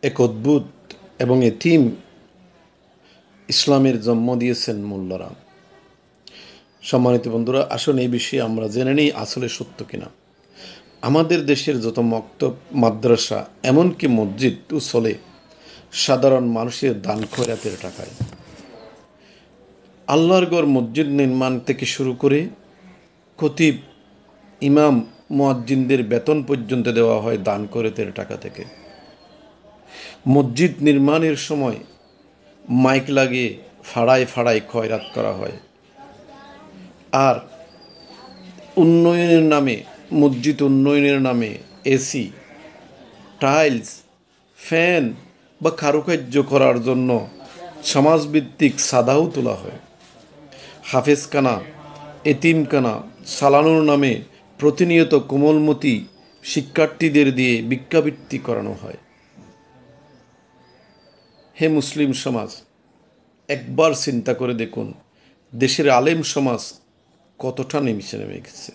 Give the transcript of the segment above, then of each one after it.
এক অদ্ভুত এবং এতিম ইসলামের জন্ম দিয়েছেন মোল্লারা। সম্মানিত বন্ধুরা, আসুন এই বিষয়ে আমরা জেনে নিই আসলে সত্য কিনা। আমাদের দেশের যত মক্তব, মাদ্রাসা, এমনকি মসজিদও চলে সাধারণ মানুষের দান খয়রাতের টাকায়। আল্লাহর গড় মসজিদ নির্মাণ থেকে শুরু করে খতিব, ইমাম, মুয়াজ্জিনদের বেতন পর্যন্ত দেওয়া হয় দান খয়রাতের টাকা থেকে। মসজিদ নির্মাণের সময় মাইক লাগিয়ে ফাড়ায় ফাড়ায় খয়রাত করা হয়। আর উন্নয়নের নামে, মসজিদ উন্নয়নের নামে এসি, টাইলস, ফ্যান বা কারুকার্য করার জন্য সমাজভিত্তিক চাঁদাও তোলা হয়। হাফেজখানা, এতিমখানা চালানোর নামে প্রতিনিয়ত কোমলমতি শিক্ষার্থীদের দিয়ে ভিক্ষাবৃত্তি করানো হয়। হে মুসলিম সমাজ, একবার চিন্তা করে দেখুন দেশের আলেম সমাজ কতটা নেমে গেছে।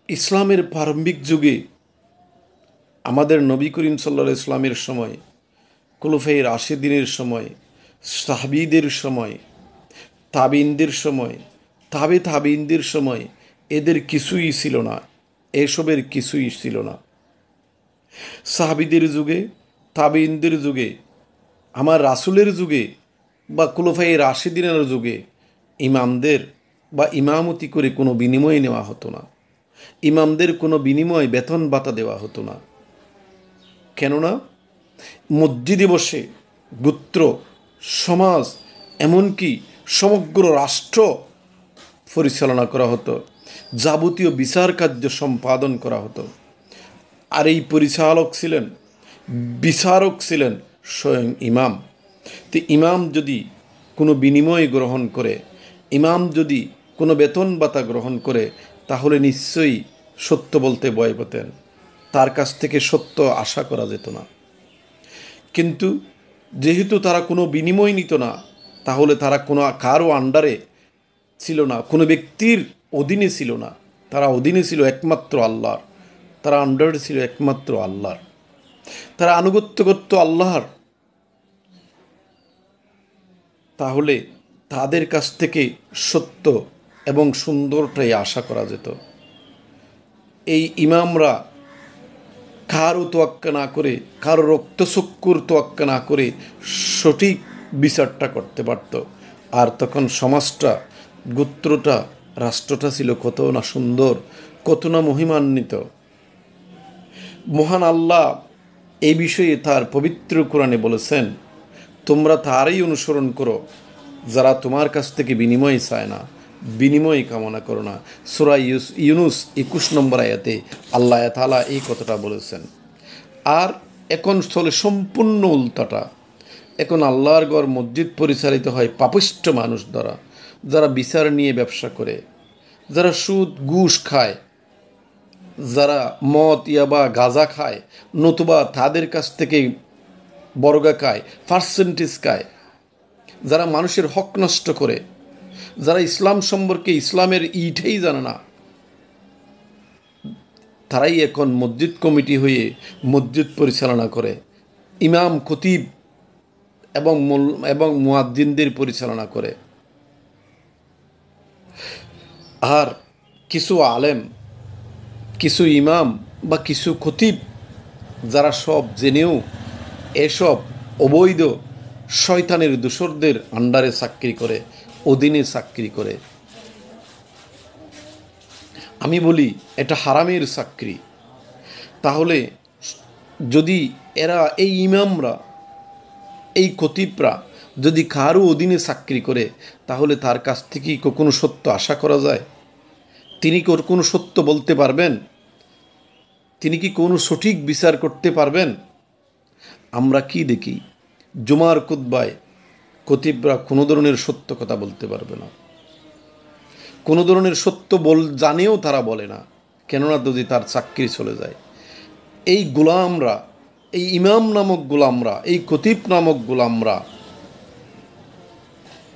ইসলামের প্রারম্ভিক যুগে আমাদের নবী করিম সাল্লাল্লাহু আলাইহি ইসলামের সময়, খুলাফায়ে রাশিদিনের সময়, সাহাবীদের সময়, তাবিনদের সময়, তাবিনদের সময় এদের কিছুই ছিল না, এসবের কিছুই ছিল না। সাহাবীদের যুগে, তাবিনদের যুগে, আমার রাসূলের যুগে বা খুলাফায়ে রাশিদিনের যুগে ইমামদের বা ইমামতি করে কোনো বিনিময় নেওয়া হতো না। ইমামদের কোনো বিনিময় বেতন ভাতা দেওয়া হতো না। কেননা মসজিদে বসে গোত্র, সমাজ, এমনকি সমগ্র রাষ্ট্র পরিচালনা করা হতো, যাবতীয় বিচার কার্য সম্পাদন করা হতো। আর এই পরিচালক ছিলেন, বিচারক ছিলেন স্বয়ং ইমাম। তো ইমাম যদি কোনো বিনিময় গ্রহণ করে, ইমাম যদি কোনো বেতন ভাতা গ্রহণ করে, তাহলে নিশ্চয়ই সত্য বলতে ভয় পেতেন, তার কাছ থেকে সত্য আশা করা যেত না। কিন্তু যেহেতু তারা কোনো বিনিময় নিত না, তাহলে তারা কোনো কারো আন্ডারে ছিল না, কোনো ব্যক্তির অধীনে ছিল না, তারা অধীনে ছিল একমাত্র আল্লাহর, তারা আন্ডারে ছিল একমাত্র আল্লাহর, তারা আনুগত্য করত আল্লাহর। তাহলে তাদের কাছ থেকে সত্য এবং সুন্দরটাই আশা করা যেত। এই ইমামরা কারো তোয়াক্কা না করে, কারো রক্তচক্ষুর তোয়াক্কা না করে সঠিক বিচারটা করতে পারত। আর তখন সমাজটা, গোত্রটা, রাষ্ট্রটা ছিল কত না সুন্দর, কত না মহিমান্বিত। মহান আল্লাহ এই বিষয়ে তার পবিত্র কোরআনে বলেছেন, তোমরা তারই অনুসরণ করো যারা তোমার কাছ থেকে বিনিময় চায় না, বিনিময় কামনা করো না। সূরা ইউনূস 21 নম্বর আয়াতে আল্লাহ তাআলা এই কথাটা বলেছেন। আর এখন চলে সম্পূর্ণ উল্টাটা। এখন আল্লাহর ঘর মসজিদ পরিচালিত হয় পাপিষ্ঠ মানুষ দ্বারা, যারা বিচার নিয়ে ব্যবসা করে, যারা সুদ ঘুষ খায়, যারা মদ, ইয়াবা, গাঁজা খায়, নতুবা তাদের কাছ থেকে বর্গা খায়, পার্সেন্টেজ খায়, যারা মানুষের হক নষ্ট করে, যারা ইসলাম সম্পর্কে ইসলামের ইটাই জানে না, তারাই এখন মসজিদ কমিটি হয়ে মসজিদ পরিচালনা করে, ইমাম, খতিব এবং মুয়াজ্জিনদের পরিচালনা করে। আর কিছু আলেম, কিছু ইমাম বা কিছু খতিব যারা সব জেনেও এসব অবৈধ শয়তানের দোসরদের আন্ডারে চাকরি করে, অধীনে চাকরি করে। আমি বলি এটা হারামের চাকরি। তাহলে যদি এরা, এই ইমামরা, এই খতিবরা যদি কারো অধীনে চাকরি করে, তাহলে তার কাছ থেকে কি কোনো সত্য আশা করা যায়? তিনি কি কোনো সত্য বলতে পারবেন? তিনি কি কোনো সঠিক বিচার করতে পারবেন? আমরা কি দেখি, জুমার খুতবায় খতিবরা কোনো ধরনের সত্য কথা বলতে পারবে না, কোনো ধরনের সত্য জানেও তারা বলে না। কেননা যদি তার চাকরি চলে যায়। এই গোলামরা, এই ইমাম নামক গোলামরা, এই খতিব নামক গোলামরা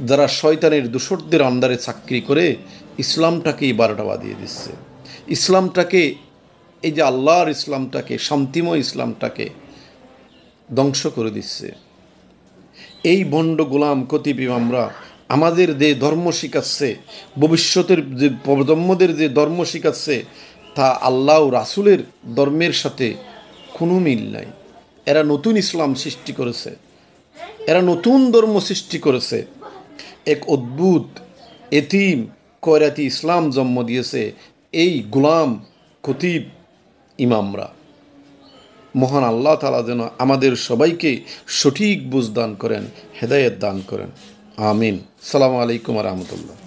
যারা শয়তানের দোসরদের আন্ডারে চাকরি করে, ইসলামটাকেই 12টা বাজিয়ে দিচ্ছে, ইসলামটাকে এই যে আল্লাহর ইসলামটাকে, শান্তিময় ইসলামটাকে ধ্বংস করে দিচ্ছে। এই ভণ্ড গোলাম খতিব ইমামরা আমাদের যে ধর্ম শিখাচ্ছে, ভবিষ্যতের যে প্রজন্মদের যে ধর্ম শিখাচ্ছে, তা আল্লাহ ও রাসূলের ধর্মের সাথে কোনো মিল নাই। এরা নতুন ইসলাম সৃষ্টি করেছে, এরা নতুন ধর্ম সৃষ্টি করেছে, এক অদ্ভুত এতিম কয়রাতি ইসলাম জন্ম দিয়েছে এই গোলাম খতিব ইমামরা। মহান আল্লাহ তাআলা যেন আমাদের সবাইকে সঠিক বুঝ দান করেন, হেদায়েত দান করেন। আমিন। আসসালামু আলাইকুম ওয়া রাহমাতুল্লাহ।